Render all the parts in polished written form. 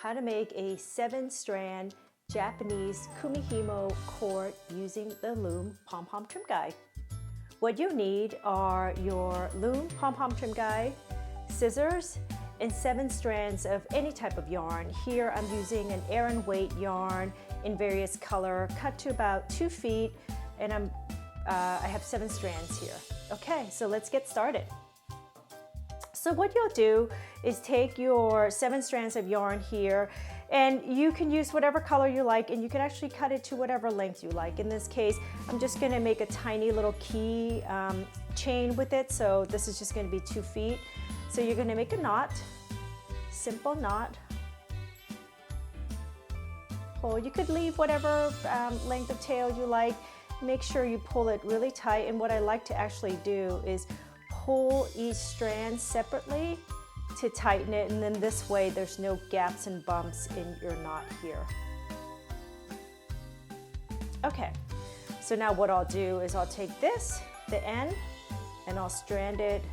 how to make a 7-strand Japanese Kumihimo cord using the Loome pom-pom trim guide. What you need are your Loome pom-pom trim guide, scissors, and 7 strands of any type of yarn. Here I'm using an Aran weight yarn in various color, cut to about 2 feet, and I have 7 strands here. Okay, so let's get started. So what you'll do is take your 7 strands of yarn here, and you can use whatever color you like, and you can actually cut it to whatever length you like. In this case, I'm just gonna make a tiny little key chain with it, so this is just gonna be 2 feet. So you're gonna make a knot, simple knot. Pull, you could leave whatever length of tail you like. Make sure you pull it really tight, and what I like to actually do is pull each strand separately to tighten it, and then this way there's no gaps and bumps in your knot here. Okay, so now what I'll do is I'll take this, the end, and I'll strand it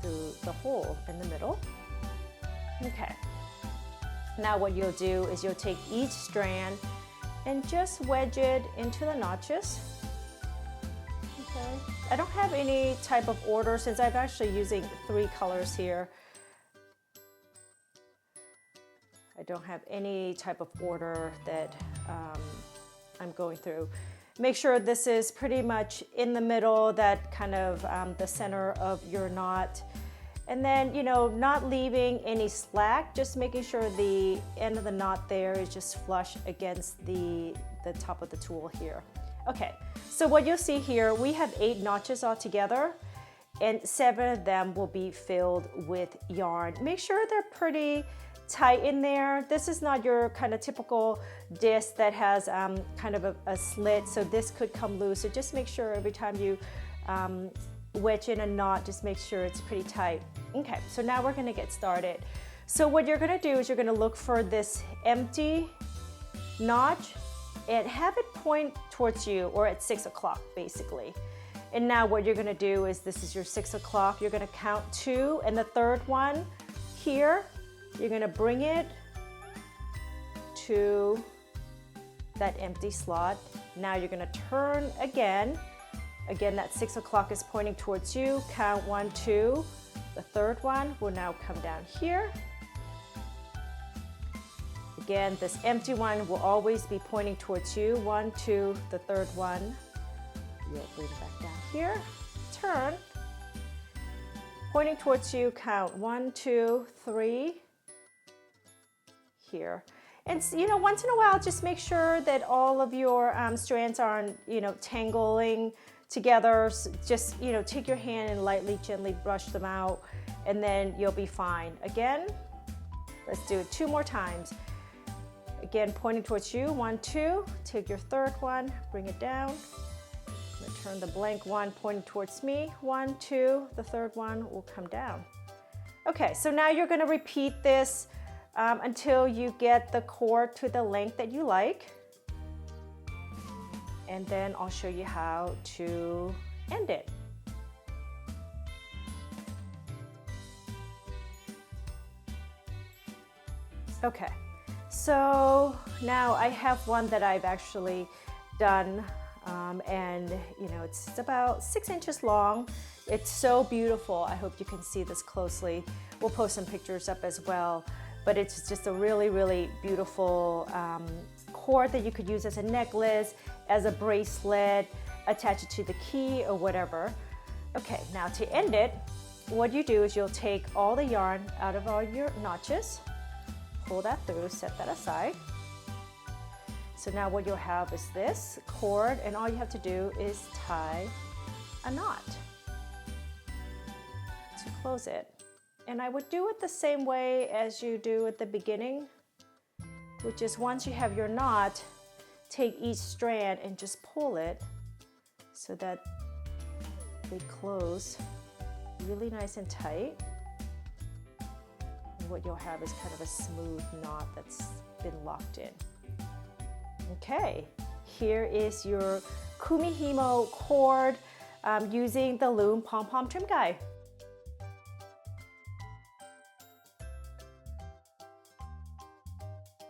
through the hole in the middle. Okay, now what you'll do is you'll take each strand and just wedge it into the notches. Okay. I don't have any type of order since I'm actually using 3 colors here. I don't have any type of order that I'm going through. Make sure this is pretty much in the middle, that kind of the center of your knot. And then, you know, not leaving any slack, just making sure the end of the knot there is just flush against the top of the tool here. Okay, so what you'll see here, we have 8 notches all together, and 7 of them will be filled with yarn. Make sure they're pretty tight in there. This is not your kind of typical disc that has kind of a slit, so this could come loose. So just make sure every time you wedge in a knot, just make sure it's pretty tight. Okay, so now we're gonna get started. So what you're gonna do is you're gonna look for this empty notch and have it point towards you, or at 6 o'clock basically. And now what you're gonna do is, this is your 6 o'clock, you're gonna count 2, and the third one here, you're gonna bring it to that empty slot. Now you're gonna turn again. Again, that 6 o'clock is pointing towards you. Count 1, 2. The third one will now come down here. Again, this empty one will always be pointing towards you. 1, 2, the third one. You'll bring it back down here. Turn. Pointing towards you, count 1, 2, 3. Here. And you know, once in a while, just make sure that all of your strands aren't, you know, tangling together. So just, you know, take your hand and lightly, gently brush them out, and then you'll be fine. Again, let's do it 2 more times. Again, pointing towards you, 1, 2. Take your third one, bring it down. I'm gonna turn the blank one pointing towards me. 1, 2, the third one will come down. Okay, so now you're gonna repeat this until you get the cord to the length that you like. And then I'll show you how to end it. Okay, so now I have one that I've actually done, and you know, it's about 6 inches long. It's so beautiful. I hope you can see this closely. We'll post some pictures up as well, but it's just a really, really beautiful cord that you could use as a necklace, as a bracelet, attach it to the key or whatever. Okay, now to end it, what you do is you'll take all the yarn out of all your notches, pull that through, set that aside. So now what you'll have is this cord, and all you have to do is tie a knot to close it. And I would do it the same way as you do at the beginning, which is once you have your knot, take each strand and just pull it so that they close really nice and tight. And what you'll have is kind of a smooth knot that's been locked in. Okay, here is your Kumihimo cord using the Loome pom-pom trim guide.